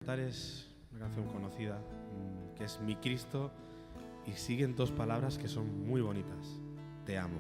cantar es una canción conocida, que es Mi Cristo, y siguen dos palabras que son muy bonitas: te amo.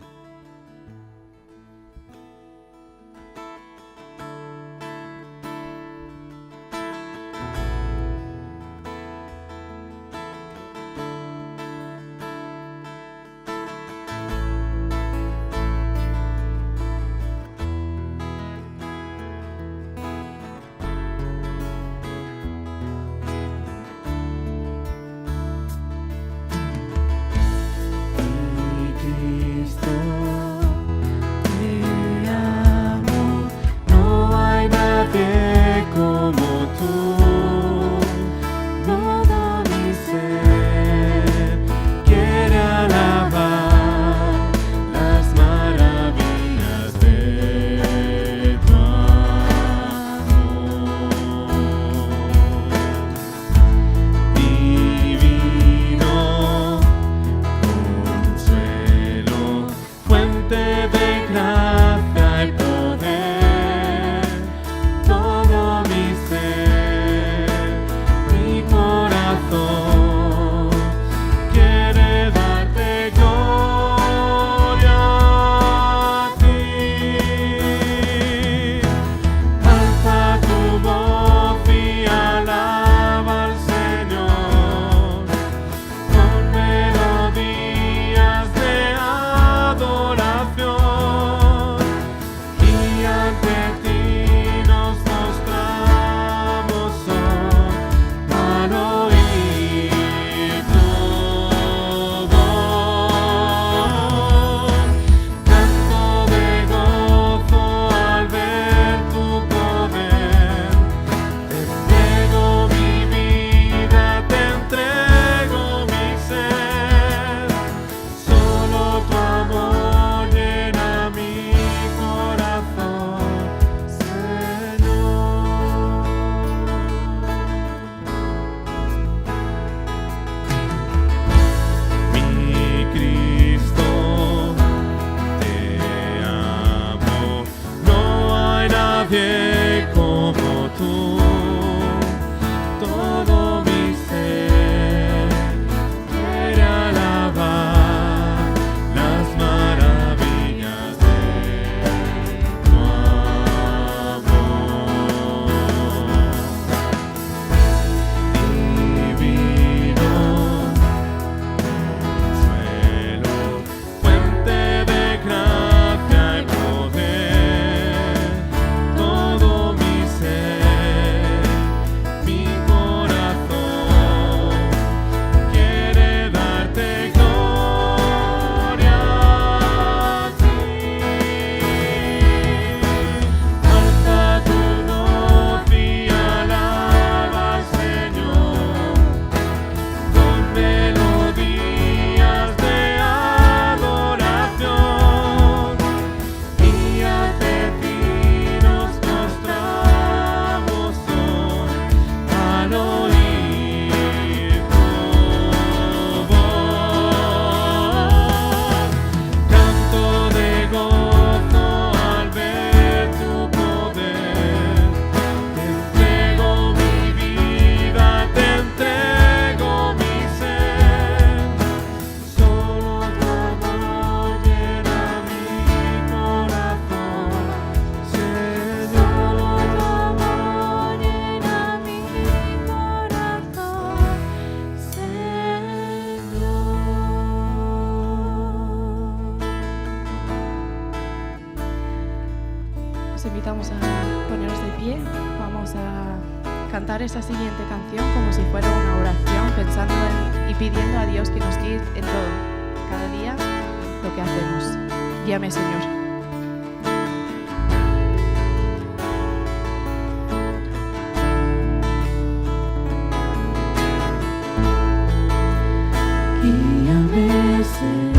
Invitamos a ponernos de pie. Vamos a cantar esa siguiente canción como si fuera una oración, pensando y pidiendo a Dios que nos guíe en todo, cada día, lo que hacemos. Guíame, Señor. Guíame, Señor.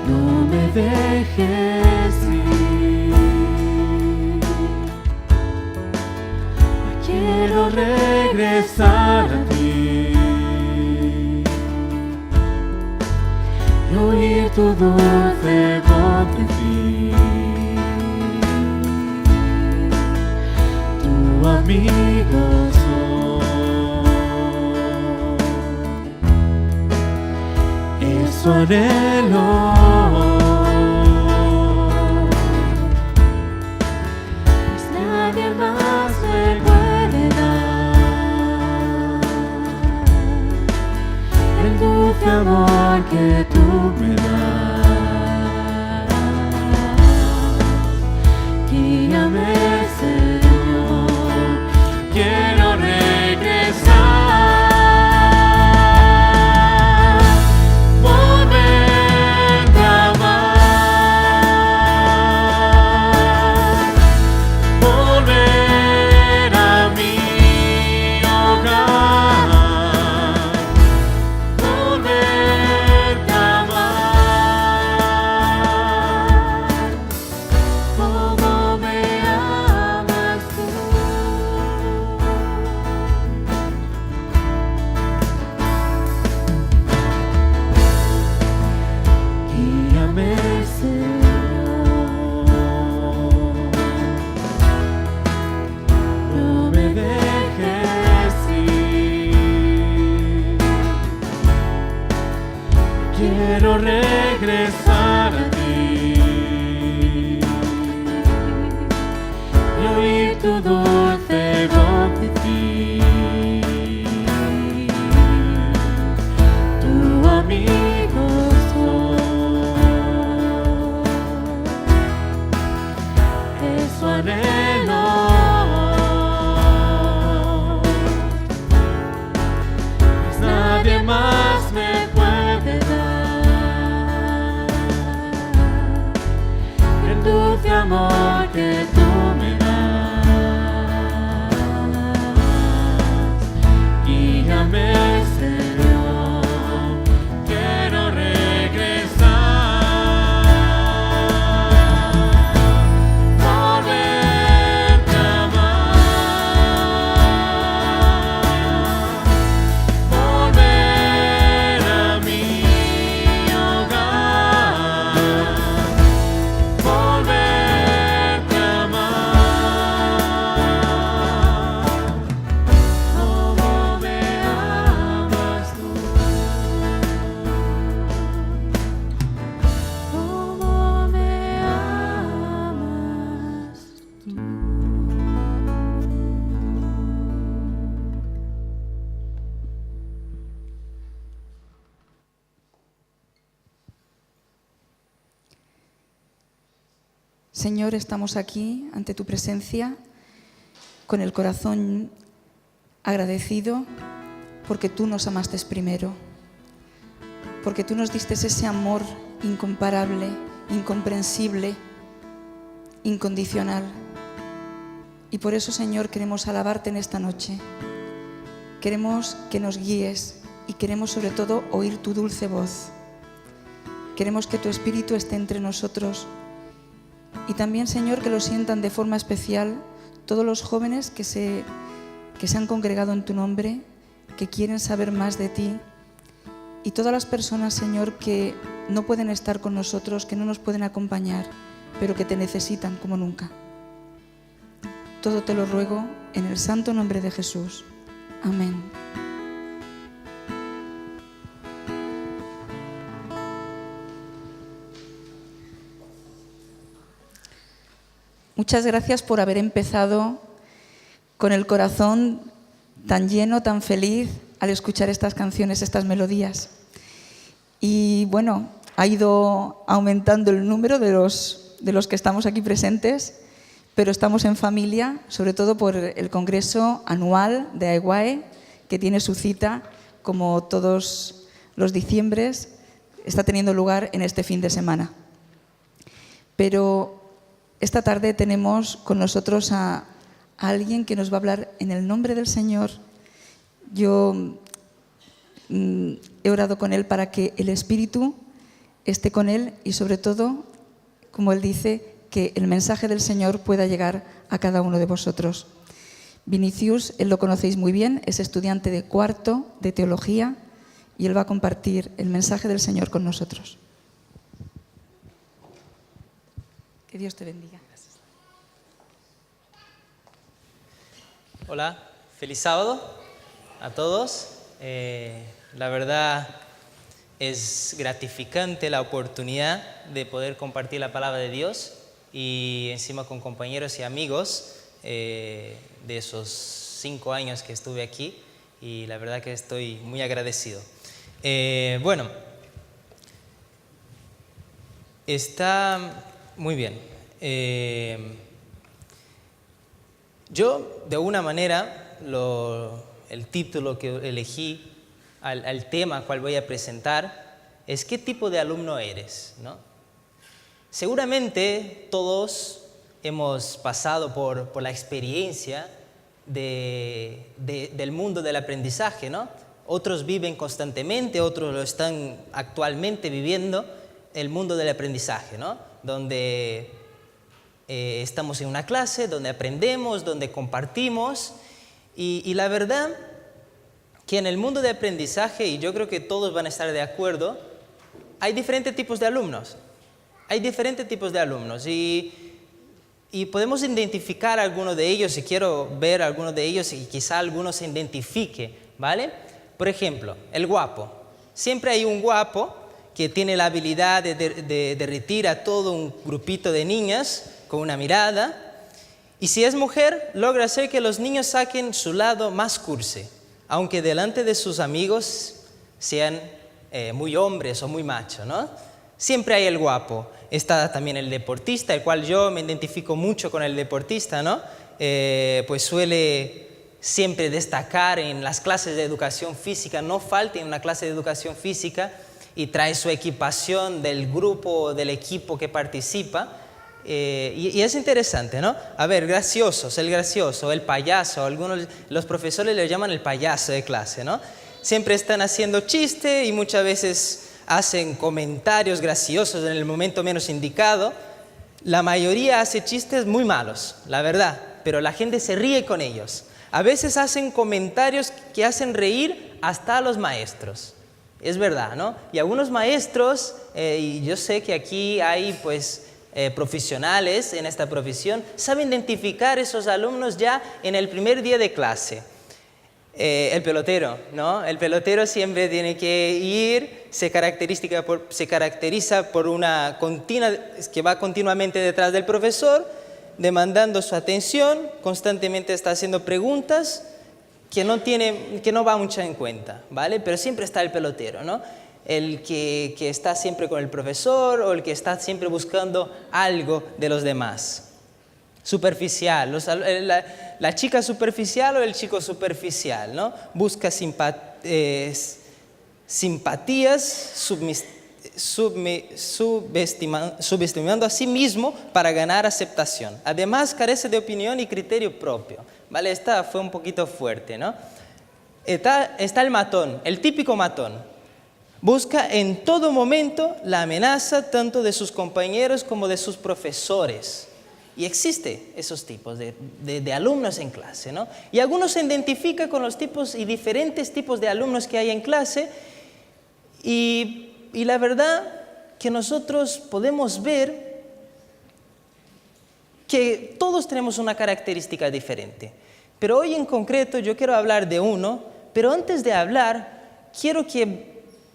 No me dejes ir. Quiero regresar a ti y oír tu dulce voz decir: amigo soy. Eso anhelo. Pues nadie más me puede dar el dulce amor que tú me das. Guíame, Señor, quiero regresar, volverte a amar, volver a mi hogar, volverte a amar, como me amas tú. Guíame, Señor, no me dejes ir. Quiero regresar a ti y oír tu dulce voz decir: tu amigo soy. Eso anhelo. Pues nadie más me puede dar el dulce amor que tú me das. Guíame, Señor, quiero regresar, volverte a amar, volver a mi hogar, volverte a amar, como me amas tú, como me amas tú. Señor, estamos aquí ante tu presencia con el corazón agradecido porque tú nos amaste primero, porque tú nos diste ese amor incomparable, incomprensible, incondicional. Y por eso, Señor, queremos alabarte en esta noche. Queremos que nos guíes y queremos sobre todo oír tu dulce voz. Queremos que tu Espíritu esté entre nosotros. Y también, Señor, que lo sientan de forma especial todos los jóvenes que se han congregado en tu nombre, que quieren saber más de ti, y todas las personas, Señor, que no pueden estar con nosotros, que no nos pueden acompañar, pero que te necesitan como nunca. Todo te lo ruego en el santo nombre de Jesús. Amén. Muchas gracias por haber empezado con el corazón tan lleno, tan feliz al escuchar estas canciones, estas melodías. Y bueno, ha ido aumentando el número de los que estamos aquí presentes, pero estamos en familia, sobre todo por el congreso anual de AEWAE, que tiene su cita, como todos los diciembres, está teniendo lugar en este fin de semana. Pero esta tarde tenemos con nosotros a alguien que nos va a hablar en el nombre del Señor. Yo he orado con él para que el Espíritu esté con él y sobre todo, como él dice, que el mensaje del Señor pueda llegar a cada uno de vosotros. Vinicius, él lo conocéis muy bien, es estudiante de cuarto de teología y él va a compartir el mensaje del Señor con nosotros. Que Dios te bendiga. Hola, feliz sábado a todos. La verdad es gratificante la oportunidad de poder compartir la palabra de Dios y encima con compañeros y amigos de esos 5 años que estuve aquí, y la verdad que estoy muy agradecido. Bueno, está muy bien. Yo, de alguna manera, el título que elegí al tema cual voy a presentar es ¿qué tipo de alumno eres?, ¿no? Seguramente todos hemos pasado por la experiencia del mundo del aprendizaje, ¿no? Otros viven constantemente, otros lo están actualmente viviendo, el mundo del aprendizaje, ¿no? Donde estamos en una clase, donde aprendemos, donde compartimos, y la verdad que en el mundo de aprendizaje, y yo creo que todos van a estar de acuerdo, hay diferentes tipos de alumnos. Hay diferentes tipos de alumnos y podemos identificar algunos de ellos, y quiero ver algunos de ellos y quizá algunos se identifique, ¿vale? Por ejemplo, el guapo. Siempre hay un guapo que tiene la habilidad de derretir a todo un grupito de niñas con una mirada, y si es mujer, logra hacer que los niños saquen su lado más cursi, aunque delante de sus amigos sean muy hombres o muy machos, ¿no? Siempre hay el guapo. Está también el deportista, el cual yo me identifico mucho con el deportista, ¿no? Pues suele siempre destacar en las clases de educación física, no falta en una clase de educación física y trae su equipación del grupo, del equipo que participa. Y es interesante, ¿no? A ver, graciosos, el gracioso, el payaso, algunos los profesores le llaman el payaso de clase, ¿no? Siempre están haciendo chiste y muchas veces hacen comentarios graciosos en el momento menos indicado. La mayoría hace chistes muy malos, la verdad, pero la gente se ríe con ellos. A veces hacen comentarios que hacen reír hasta a los maestros. Es verdad, ¿no? Y algunos maestros, y yo sé que aquí hay pues profesionales en esta profesión, saben identificar esos alumnos ya en el primer día de clase. El pelotero, ¿no? El pelotero siempre tiene que ir, se caracteriza por una continua, que va continuamente detrás del profesor, demandando su atención, constantemente está haciendo preguntas que no va mucho en cuenta, ¿vale? Pero siempre está el pelotero, ¿no? El que está siempre con el profesor o el que está siempre buscando algo de los demás. Superficial, la chica superficial o el chico superficial, ¿no? Busca simpatías, subestimando a sí mismo para ganar aceptación. Además, carece de opinión y criterio propio, ¿vale? Esta fue un poquito fuerte, ¿no? Está el matón, el típico matón. Busca en todo momento la amenaza tanto de sus compañeros como de sus profesores. Y existen esos tipos de alumnos en clase, ¿no? Y algunos se identifican con los tipos y diferentes tipos de alumnos que hay en clase, y la verdad que nosotros podemos ver que todos tenemos una característica diferente. Pero hoy en concreto yo quiero hablar de uno, pero antes de hablar quiero que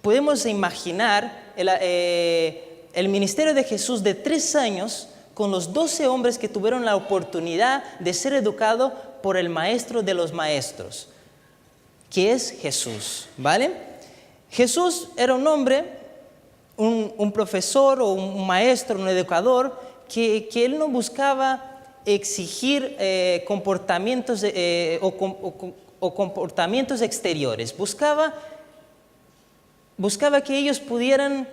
podemos imaginar el ministerio de Jesús de 3 años con los 12 hombres que tuvieron la oportunidad de ser educados por el maestro de los maestros, que es Jesús, ¿vale? Jesús era un hombre, un profesor o un maestro, un educador, que él no buscaba exigir comportamientos o comportamientos exteriores, buscaba que ellos pudieran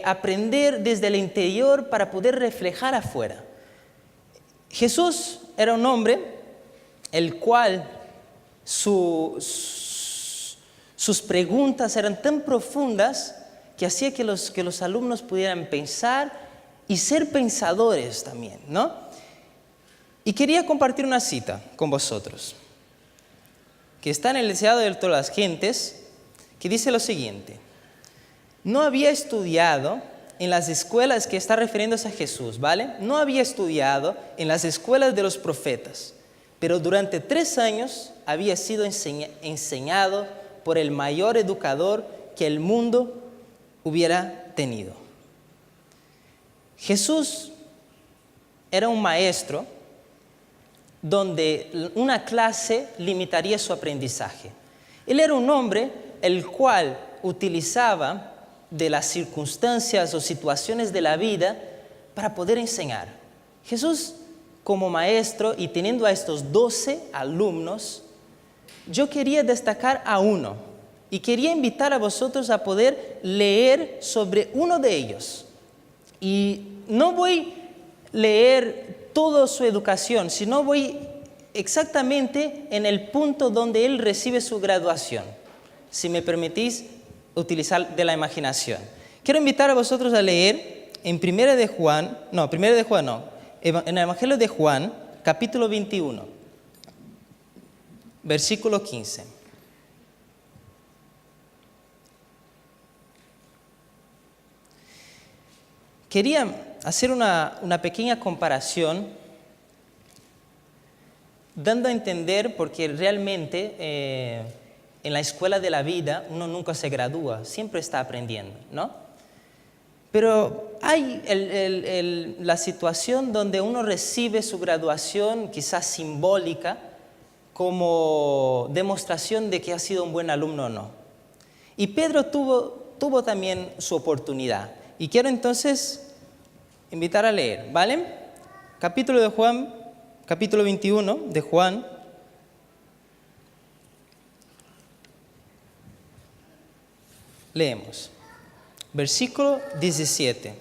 aprender desde el interior para poder reflejar afuera. Jesús era un hombre el cual sus preguntas eran tan profundas que hacía que los alumnos pudieran pensar y ser pensadores también, ¿no? Y quería compartir una cita con vosotros, que está en el Deseado de todas las gentes, que dice lo siguiente: no había estudiado en las escuelas, que está refiriéndose a Jesús, ¿vale? No había estudiado en las escuelas de los profetas, pero durante 3 años había sido enseñado por el mayor educador que el mundo hubiera tenido. Jesús era un maestro donde una clase limitaría su aprendizaje. Él era un hombre el cual utilizaba de las circunstancias o situaciones de la vida para poder enseñar. Jesús, como maestro y teniendo a estos 12 alumnos, yo quería destacar a uno y quería invitar a vosotros a poder leer sobre uno de ellos. Y no voy a leer toda su educación, sino voy exactamente en el punto donde él recibe su graduación. Si me permitís utilizar de la imaginación. Quiero invitar a vosotros a leer en en el Evangelio de Juan, capítulo 21, versículo 15. Quería hacer una pequeña comparación, dando a entender, porque realmente en la escuela de la vida uno nunca se gradúa, siempre está aprendiendo, ¿no? Pero hay la situación donde uno recibe su graduación, quizás simbólica, como demostración de que ha sido un buen alumno o no. Y Pedro tuvo también su oportunidad. Y quiero entonces invitar a leer, ¿vale? Capítulo 21 de Juan. Leemos. Versículo 17.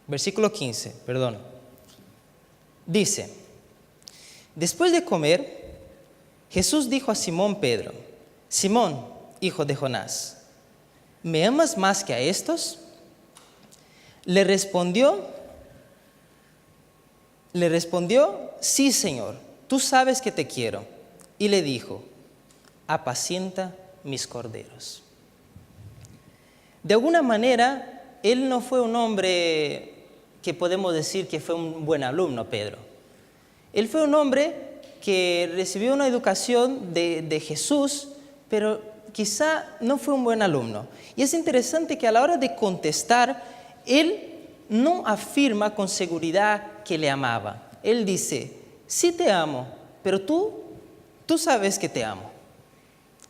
Versículo 15, perdón. Dice: después de comer, Jesús dijo a Simón Pedro: Simón, hijo de Jonás, ¿me amas más que a estos? Le respondió, sí, Señor, tú sabes que te quiero. Y le dijo: apacienta mis corderos. De alguna manera, él no fue un hombre que podemos decir que fue un buen alumno, Pedro. Él fue un hombre que recibió una educación de Jesús, pero quizá no fue un buen alumno. Y es interesante que a la hora de contestar, él no afirma con seguridad que le amaba. Él dice: sí te amo, pero tú sabes que te amo.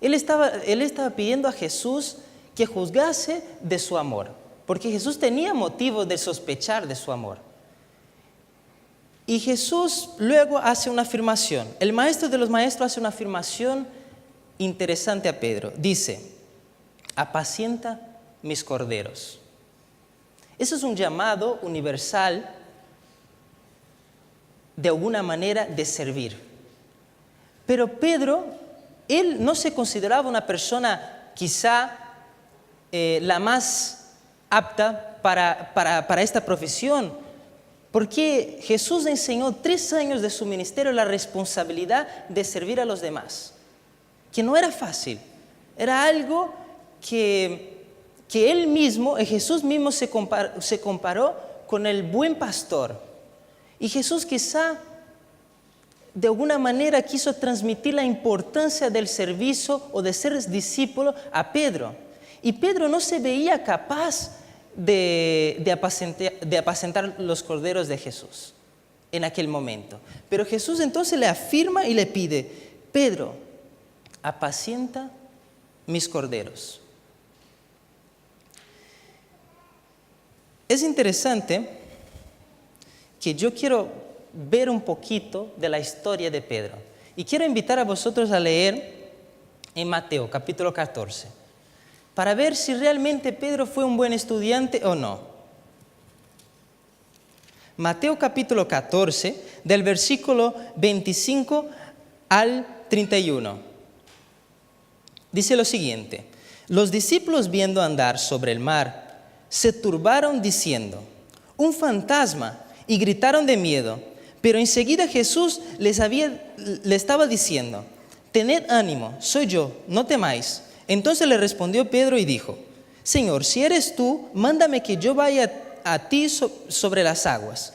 Él estaba pidiendo a Jesús que juzgase de su amor, porque Jesús tenía motivo de sospechar de su amor. Y Jesús luego hace una afirmación. El maestro de los maestros hace una afirmación interesante a Pedro. Dice: apacienta mis corderos. Eso es un llamado universal, de alguna manera, de servir. Pero Pedro, él no se consideraba una persona quizá la más apta para esta profesión, porque Jesús enseñó 3 años de su ministerio la responsabilidad de servir a los demás, que no era fácil, era algo que él mismo, Jesús mismo se comparó con el buen pastor. Y Jesús quizá de alguna manera quiso transmitir la importancia del servicio o de ser discípulo a Pedro. Y Pedro no se veía capaz de apacentar los corderos de Jesús en aquel momento. Pero Jesús entonces le afirma y le pide: Pedro, apacienta mis corderos. Es interesante que yo quiero ver un poquito de la historia de Pedro. Y quiero invitar a vosotros a leer en Mateo, capítulo 14, para ver si realmente Pedro fue un buen estudiante o no. Mateo capítulo 14, del versículo 25 al 31. Dice lo siguiente: los discípulos, viendo andar sobre el mar, se turbaron diciendo: un fantasma, y gritaron de miedo. Pero enseguida Jesús les estaba diciendo: tened ánimo, soy yo, no temáis. Entonces le respondió Pedro y dijo: Señor, si eres tú, mándame que yo vaya a ti sobre las aguas.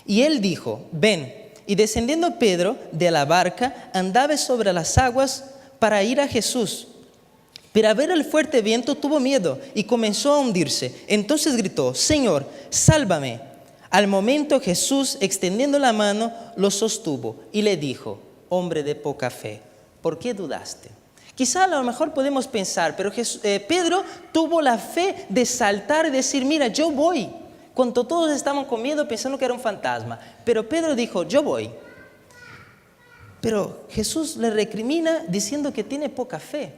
Y él dijo: ven. y descendiendo Pedro de la barca, andaba sobre las aguas para ir a Jesús. Pero al ver el fuerte viento tuvo miedo y comenzó a hundirse. Entonces gritó: Señor, sálvame. Al momento Jesús, extendiendo la mano, lo sostuvo y le dijo: hombre de poca fe, ¿por qué dudaste? Quizá a lo mejor podemos pensar, pero Pedro tuvo la fe de saltar y decir: mira, yo voy. Cuando todos estaban con miedo pensando que era un fantasma. Pero Pedro dijo: yo voy. Pero Jesús le recrimina diciendo que tiene poca fe.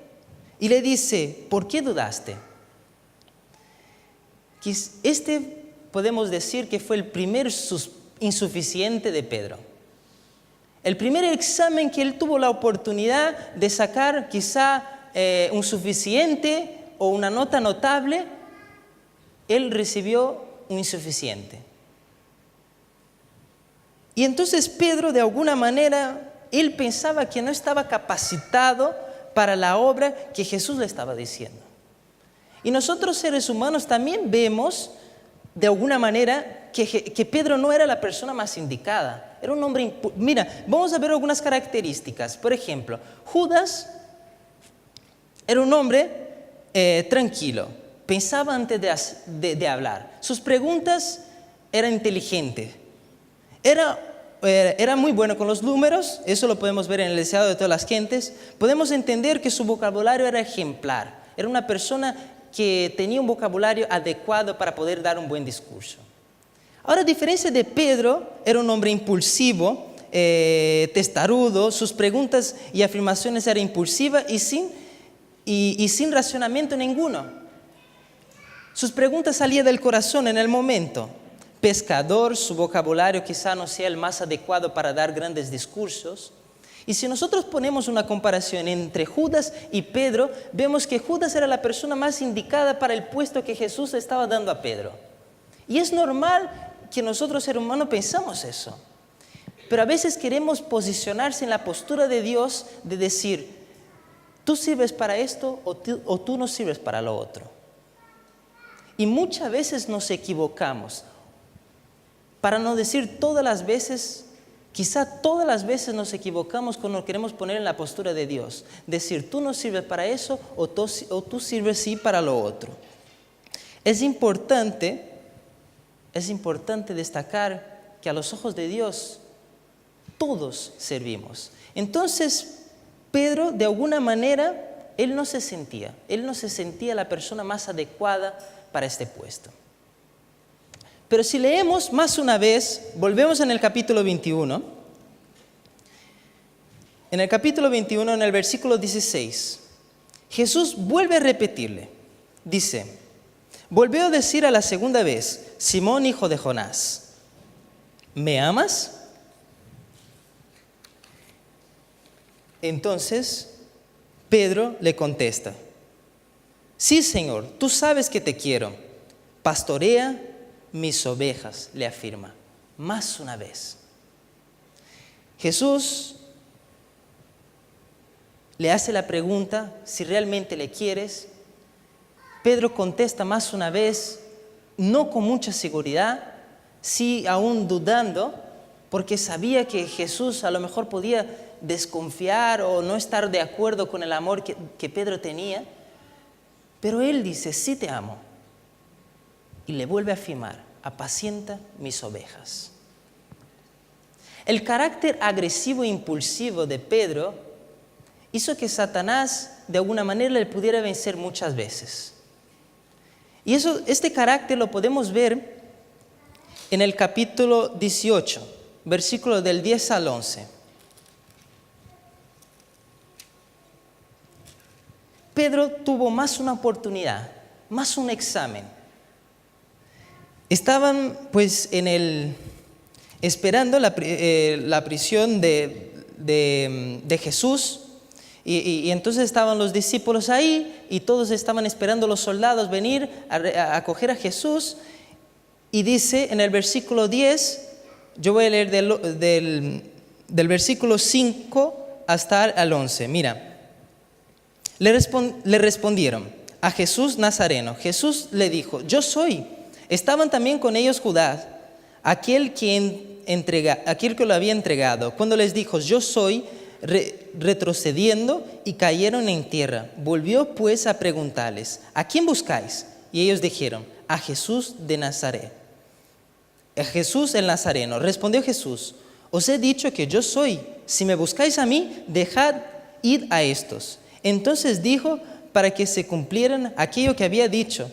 Y le dice: ¿por qué dudaste? Podemos decir que fue el primer insuficiente de Pedro. El primer examen que él tuvo la oportunidad de sacar quizá un suficiente o una nota notable, él recibió un insuficiente. Y entonces Pedro, de alguna manera, él pensaba que no estaba capacitado para la obra que Jesús le estaba diciendo. Y nosotros seres humanos también vemos, de alguna manera, que Pedro no era la persona más indicada. Era un hombre... Mira, vamos a ver algunas características. Por ejemplo, Judas era un hombre tranquilo. Pensaba antes de hablar. Sus preguntas eran inteligentes. Era muy bueno con los números. Eso lo podemos ver en el deseado de todas las gentes. Podemos entender que su vocabulario era ejemplar. Era una persona que tenía un vocabulario adecuado para poder dar un buen discurso. Ahora, a diferencia de Pedro, era un hombre impulsivo, testarudo. Sus preguntas y afirmaciones eran impulsivas y sin racionamiento ninguno. Sus preguntas salían del corazón en el momento. Pescador, su vocabulario quizá no sea el más adecuado para dar grandes discursos. Y si nosotros ponemos una comparación entre Judas y Pedro, vemos que Judas era la persona más indicada para el puesto que Jesús estaba dando a Pedro. Y es normal que nosotros, seres humanos, pensamos eso. Pero a veces queremos posicionarse en la postura de Dios de decir: tú sirves para esto o tú no sirves para lo otro. Y muchas veces nos equivocamos. Para no decir todas las veces, quizá todas las veces nos equivocamos cuando nos queremos poner en la postura de Dios. Decir: tú no sirves para eso o tú sirves sí para lo otro. Es importante destacar que a los ojos de Dios todos servimos. Entonces, Pedro, de alguna manera, él no se sentía la persona más adecuada para este puesto. Pero si leemos más una vez, volvemos en el capítulo 21. En el capítulo 21, en el versículo 16, Jesús vuelve a repetirle. Dice: volvió a decir a la segunda vez: Simón, hijo de Jonás, ¿me amas? Entonces Pedro le contesta: sí, Señor, tú sabes que te quiero. Pastorea mis ovejas, le afirma más una vez. Jesús le hace la pregunta si realmente le quieres. Pedro contesta más una vez, no con mucha seguridad, sí aún dudando, porque sabía que Jesús a lo mejor podía desconfiar o no estar de acuerdo con el amor que Pedro tenía. Pero él dice: sí te amo. Y le vuelve a afirmar: apacienta mis ovejas. El carácter agresivo e impulsivo de Pedro hizo que Satanás de alguna manera le pudiera vencer muchas veces. Y este carácter lo podemos ver en el capítulo 18, versículos del 10 al 11. Pedro tuvo más una oportunidad, más un examen. Estaban pues esperando la prisión de Jesús. Y entonces estaban los discípulos ahí y todos estaban esperando a los soldados venir a acoger a Jesús. Y dice en el versículo 10, yo voy a leer del versículo 5 hasta el 11. Mira, le respondieron a Jesús Nazareno. Jesús le dijo: yo soy. Estaban también con ellos Judas, aquel quien entregado. Cuando les dijo, yo soy, retrocediendo y cayeron en tierra. Volvió pues a preguntarles, ¿a quién buscáis? Y ellos dijeron, a Jesús de Nazaret. A Jesús el Nazareno. Respondió Jesús, os he dicho que yo soy. Si me buscáis a mí, dejad ir a estos. Entonces dijo, para que se cumplieran aquello que había dicho,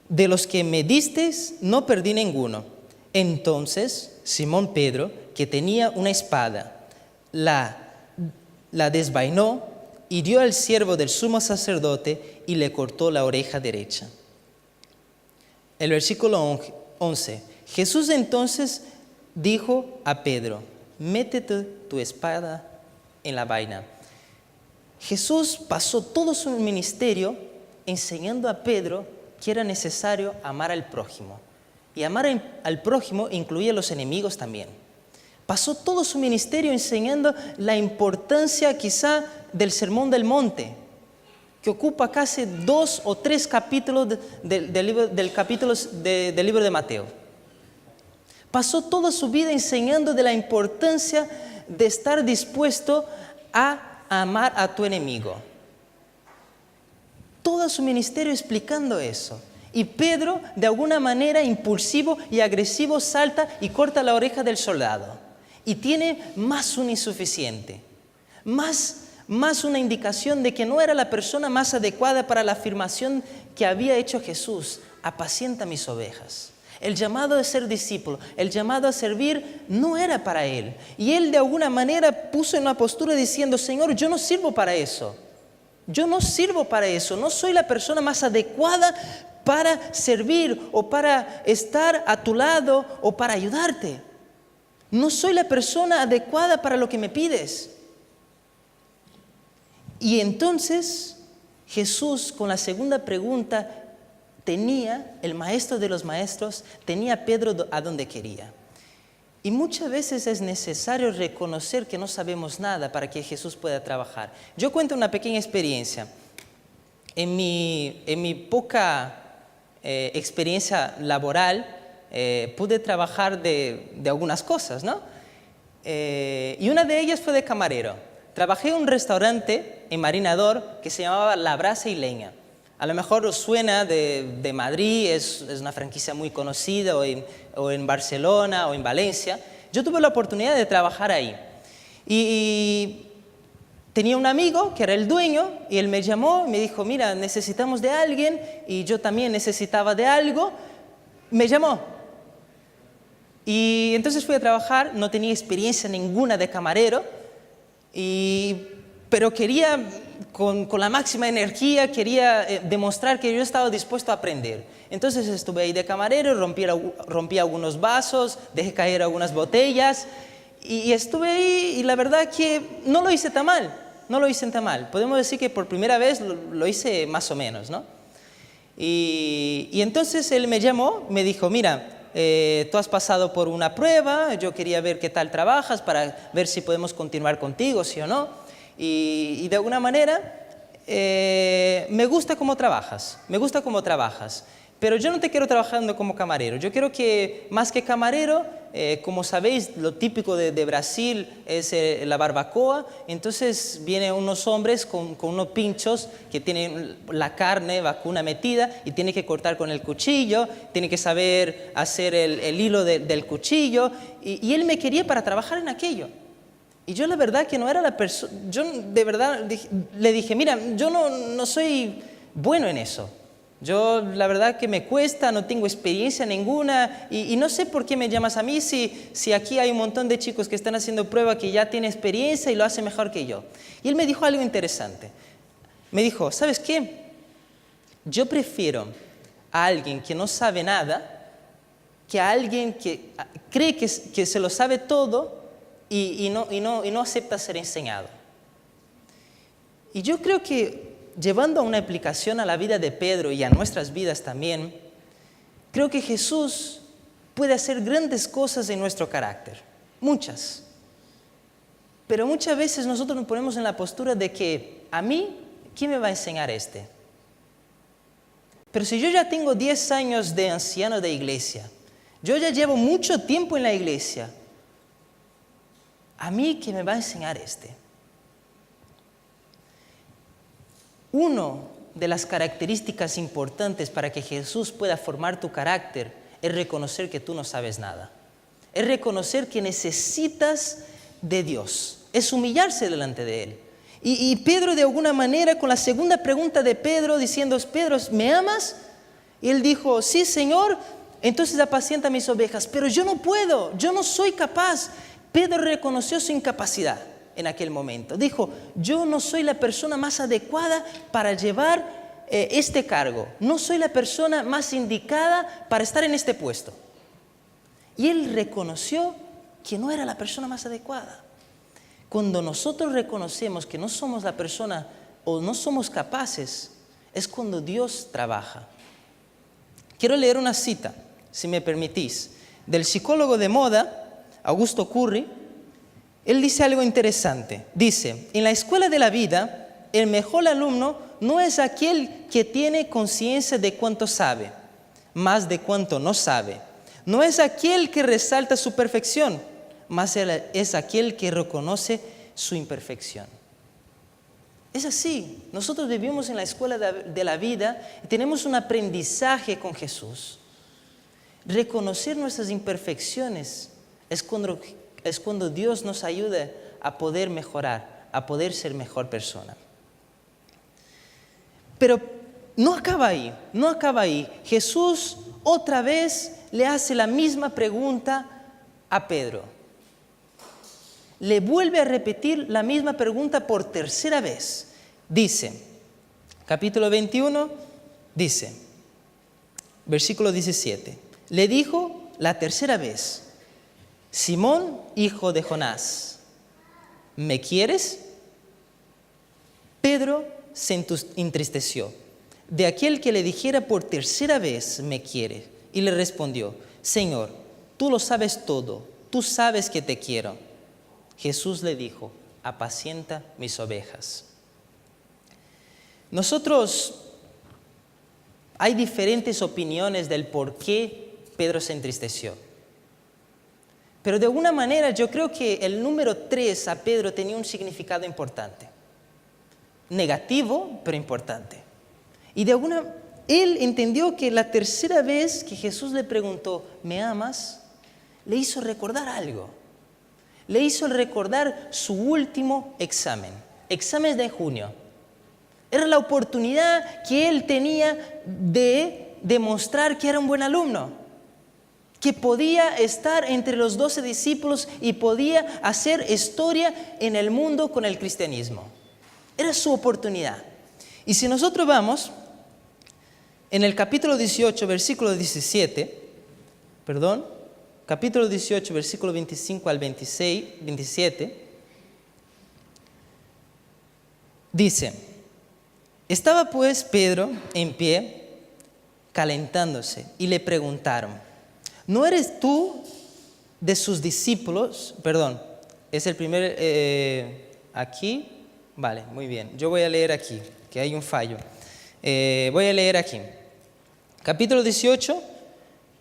de los que me disteis, no perdí ninguno. Entonces Simón Pedro, que tenía una espada, la desvainó, hirió al siervo del sumo sacerdote y le cortó la oreja derecha. El versículo 11. Jesús entonces dijo a Pedro, métete tu espada en la vaina. Jesús pasó todo su ministerio enseñando a Pedro que era necesario amar al prójimo. Y amar al prójimo incluye a los enemigos también. Pasó todo su ministerio enseñando la importancia quizá del Sermón del Monte, que ocupa casi 2 o 3 capítulos del libro de Mateo. Pasó toda su vida enseñando de la importancia de estar dispuesto a amar a tu enemigo. Todo su ministerio explicando eso. Y Pedro, de alguna manera impulsivo y agresivo, salta y corta la oreja del soldado. Y tiene más un insuficiente, más una indicación de que no era la persona más adecuada para la afirmación que había hecho Jesús. Apacienta mis ovejas. El llamado de ser discípulo, el llamado a servir no era para él. Y él de alguna manera puso en una postura diciendo, Señor, yo no sirvo para eso. Yo no sirvo para eso. No soy la persona más adecuada para servir o para estar a tu lado o para ayudarte. No soy la persona adecuada para lo que me pides. Y entonces Jesús, con la segunda pregunta, el maestro de los maestros, tenía a Pedro a donde quería. Y muchas veces es necesario reconocer que no sabemos nada para que Jesús pueda trabajar. Yo cuento una pequeña experiencia. En mi poca experiencia laboral, pude trabajar de algunas cosas, ¿no? Y una de ellas fue de camarero. Trabajé en un restaurante en Marinador que se llamaba La Brasa y Leña. A lo mejor os suena de Madrid, es una franquicia muy conocida, o en Barcelona o en Valencia. Yo tuve la oportunidad de trabajar ahí. Y tenía un amigo que era el dueño y él me llamó y me dijo, mira, necesitamos de alguien y yo también necesitaba de algo. Me llamó. Y entonces fui a trabajar, no tenía experiencia ninguna de camarero, pero quería, con la máxima energía, quería demostrar que yo estaba dispuesto a aprender. Entonces estuve ahí de camarero, rompí algunos vasos, dejé caer algunas botellas y estuve ahí y la verdad que no lo hice tan mal. Podemos decir que por primera vez lo hice más o menos, ¿no? Y entonces él me llamó, me dijo, mira, tú has pasado por una prueba, yo quería ver qué tal trabajas para ver si podemos continuar contigo, sí o no. Y de alguna manera me gusta cómo trabajas, pero yo no te quiero trabajando como camarero. Yo quiero que, más que camarero, como sabéis, lo típico de Brasil es la barbacoa. Entonces vienen unos hombres con unos pinchos que tienen la carne vacuna metida y tienen que cortar con el cuchillo, tienen que saber hacer el hilo del cuchillo. Y él me quería para trabajar en aquello. Y yo la verdad que no era la persona, yo de verdad le dije, mira, yo no soy bueno en eso. Yo la verdad que me cuesta, no tengo experiencia ninguna y no sé por qué me llamas a mí si aquí hay un montón de chicos que están haciendo prueba que ya tienen experiencia y lo hacen mejor que yo. Y él me dijo algo interesante. Me dijo, ¿sabes qué? Yo prefiero a alguien que no sabe nada que a alguien que cree que se lo sabe todo y no acepta ser enseñado. Y yo creo que llevando una aplicación a la vida de Pedro y a nuestras vidas también, creo que Jesús puede hacer grandes cosas en nuestro carácter, muchas. Pero muchas veces nosotros nos ponemos en la postura de que a mí, ¿quién me va a enseñar este? Pero si yo ya tengo 10 años de anciano de iglesia, yo ya llevo mucho tiempo en la iglesia, ¿a mí qué me va a enseñar este? Una de las características importantes para que Jesús pueda formar tu carácter es reconocer que tú no sabes nada. Es reconocer que necesitas de Dios. Es humillarse delante de Él. Y Pedro, de alguna manera, con la segunda pregunta de Pedro, diciendo, Pedro, ¿me amas? Y él dijo, sí, Señor, entonces apacienta mis ovejas. Pero yo no puedo, yo no soy capaz. Pedro reconoció su incapacidad en aquel momento. Dijo, yo no soy la persona más adecuada para llevar este cargo. No soy la persona más indicada para estar en este puesto. Y él reconoció que no era la persona más adecuada. Cuando nosotros reconocemos que no somos la persona o no somos capaces, es cuando Dios trabaja. Quiero leer una cita, si me permitís, del psicólogo de moda, Augusto Curry. Él dice algo interesante. Dice, en la escuela de la vida, el mejor alumno no es aquel que tiene conciencia de cuánto sabe, más de cuánto no sabe. No es aquel que resalta su perfección, más es aquel que reconoce su imperfección. Es así. Nosotros vivimos en la escuela de la vida y tenemos un aprendizaje con Jesús. Reconocer nuestras imperfecciones es cuando Dios nos ayuda a poder mejorar, a poder ser mejor persona. Pero no acaba ahí. Jesús otra vez le hace la misma pregunta a Pedro. Le vuelve a repetir la misma pregunta por tercera vez. Dice, capítulo 21, dice, versículo 17. Le dijo la tercera vez, Simón, hijo de Jonás, ¿me quieres? Pedro se entristeció de aquel que le dijera por tercera vez, ¿me quiere? Y le respondió, Señor, tú lo sabes todo, tú sabes que te quiero. Jesús le dijo, apacienta mis ovejas. Hay diferentes opiniones del por qué Pedro se entristeció. Pero de alguna manera yo creo que el número 3 a Pedro tenía un significado importante. Negativo, pero importante. Y él entendió que la tercera vez que Jesús le preguntó, ¿me amas?, le hizo recordar algo. Le hizo recordar su último examen de junio. Era la oportunidad que él tenía de demostrar que era un buen alumno, que podía estar entre los 12 discípulos y podía hacer historia en el mundo con el cristianismo. Era su oportunidad. Y si nosotros vamos en el capítulo 18, versículo 25 al 27, dice, estaba pues Pedro en pie, calentándose, y le preguntaron, ¿no eres tú de sus discípulos? Perdón, es el primer, aquí, vale, muy bien, yo voy a leer aquí, que hay un fallo. Voy a leer aquí, capítulo 18,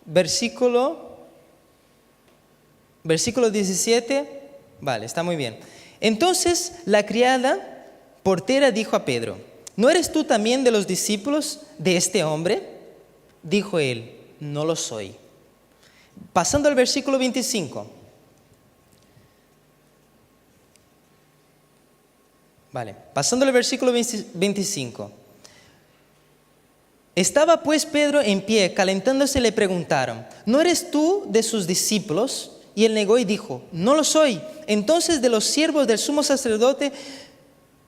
versículo 17, vale, está muy bien. Entonces la criada portera dijo a Pedro, ¿no eres tú también de los discípulos de este hombre? Dijo él, no lo soy. Pasando al versículo 25. Vale, pasando al versículo 25. Estaba pues Pedro en pie, calentándose, le preguntaron, ¿no eres tú de sus discípulos? Y él negó y dijo, no lo soy. Entonces de los siervos del sumo sacerdote,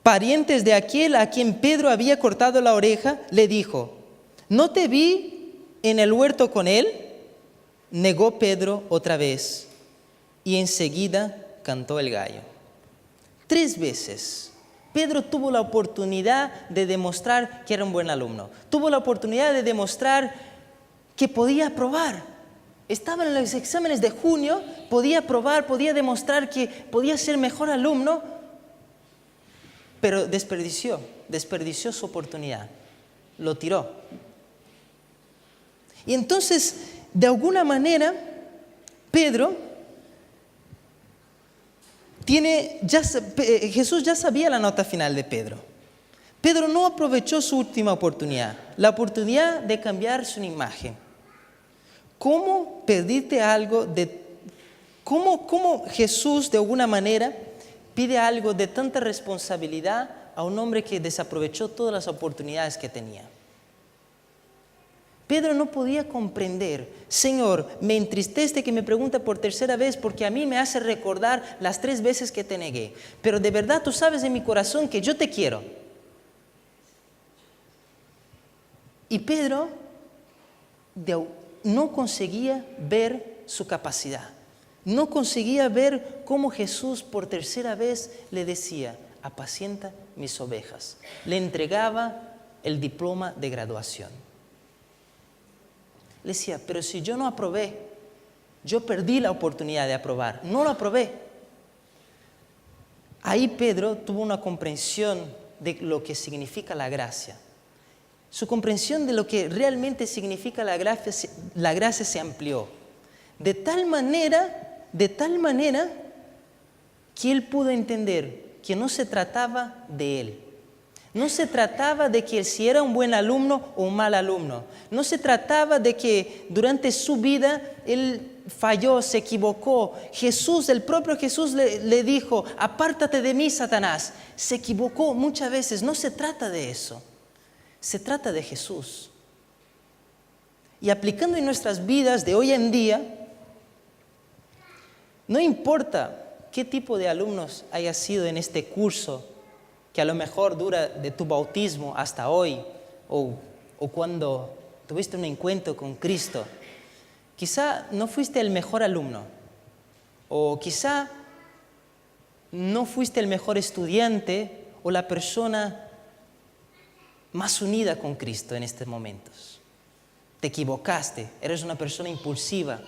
parientes de aquel a quien Pedro había cortado la oreja, le dijo, ¿no te vi en el huerto con él? Negó Pedro otra vez y enseguida cantó el gallo. 3 veces Pedro tuvo la oportunidad de demostrar que era un buen alumno. Tuvo la oportunidad de demostrar que podía aprobar. Estaba en los exámenes de junio, podía aprobar, podía demostrar que podía ser mejor alumno, pero desperdició su oportunidad, lo tiró. Y entonces, de alguna manera, Pedro Jesús ya sabía la nota final de Pedro. Pedro no aprovechó su última oportunidad, la oportunidad de cambiar su imagen. ¿Cómo pedirte algo cómo Jesús de alguna manera pide algo de tanta responsabilidad a un hombre que desaprovechó todas las oportunidades que tenía? Pedro no podía comprender. Señor, me entristece que me pregunte por tercera vez porque a mí me hace recordar las 3 veces que te negué. Pero de verdad tú sabes en mi corazón que yo te quiero. Y Pedro no conseguía ver su capacidad. No conseguía ver cómo Jesús por tercera vez le decía, apacienta mis ovejas. Le entregaba el diploma de graduación. Le decía, pero si yo no aprobé, yo perdí la oportunidad de aprobar, no lo aprobé. Ahí Pedro tuvo una comprensión de lo que significa la gracia. Su comprensión de lo que realmente significa la gracia se amplió. De tal manera que él pudo entender que no se trataba de él. No se trataba de que si era un buen alumno o un mal alumno. No se trataba de que durante su vida él falló, se equivocó. El propio Jesús le dijo, apártate de mí, Satanás. Se equivocó muchas veces. No se trata de eso. Se trata de Jesús. Y aplicando en nuestras vidas de hoy en día, no importa qué tipo de alumnos hayas sido en este curso, que a lo mejor dura de tu bautismo hasta hoy, o cuando tuviste un encuentro con Cristo. Quizá no fuiste el mejor alumno, o quizá no fuiste el mejor estudiante o la persona más unida con Cristo en estos momentos. Te equivocaste, eres una persona impulsiva.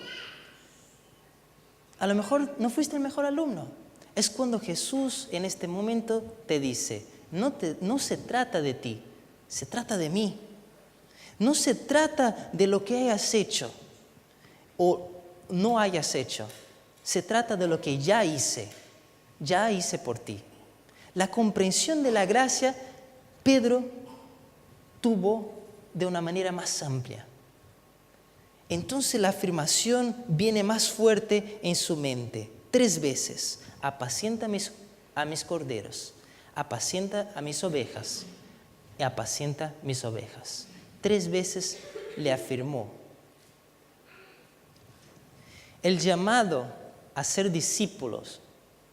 A lo mejor no fuiste el mejor alumno. Es cuando Jesús en este momento te dice, no se trata de ti, se trata de mí. No se trata de lo que hayas hecho o no hayas hecho. Se trata de lo que ya hice por ti. La comprensión de la gracia, Pedro tuvo de una manera más amplia. Entonces la afirmación viene más fuerte en su mente. 3 veces. Apacienta a mis corderos, apacienta a mis ovejas y apacienta mis ovejas. 3 veces le afirmó. El llamado a ser discípulos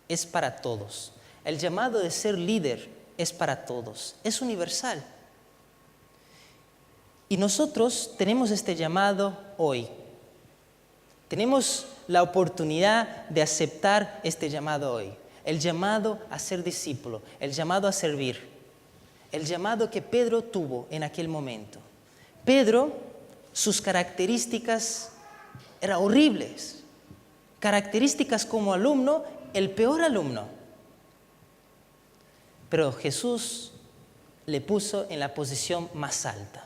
es para todos. El llamado de ser líder es para todos. Es universal. Y nosotros tenemos este llamado hoy. Tenemos la oportunidad de aceptar este llamado hoy. El llamado a ser discípulo, el llamado a servir, el llamado que Pedro tuvo en aquel momento. Pedro, sus características eran horribles. Características como alumno, el peor alumno. Pero Jesús le puso en la posición más alta.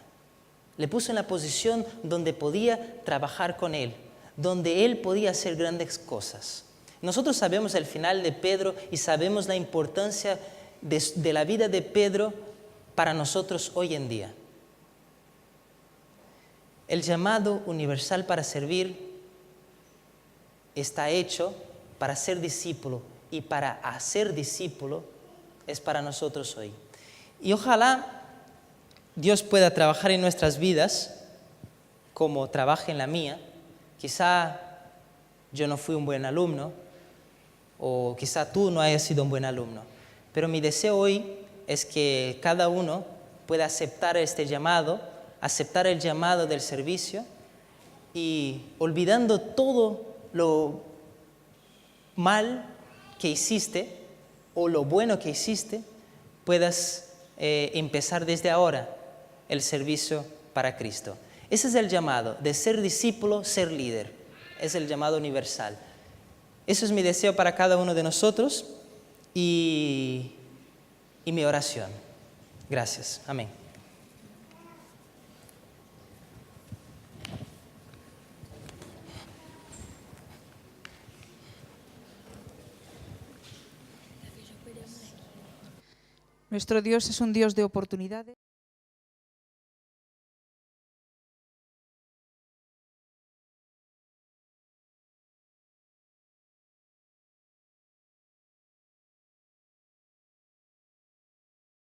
Le puso en la posición donde podía trabajar con él, donde él podía hacer grandes cosas. Nosotros sabemos el final de Pedro y sabemos la importancia de la vida de Pedro para nosotros hoy en día. El llamado universal para servir está hecho para ser discípulo y para hacer discípulo es para nosotros hoy. Y ojalá Dios pueda trabajar en nuestras vidas como trabaja en la mía. Quizá yo no fui un buen alumno o quizá tú no hayas sido un buen alumno. Pero mi deseo hoy es que cada uno pueda aceptar este llamado, aceptar el llamado del servicio y olvidando todo lo mal que hiciste o lo bueno que hiciste, puedas empezar desde ahora el servicio para Cristo. Ese es el llamado, de ser discípulo, ser líder. Es el llamado universal. Eso es mi deseo para cada uno de nosotros y mi oración. Gracias. Amén. Nuestro Dios es un Dios de oportunidades.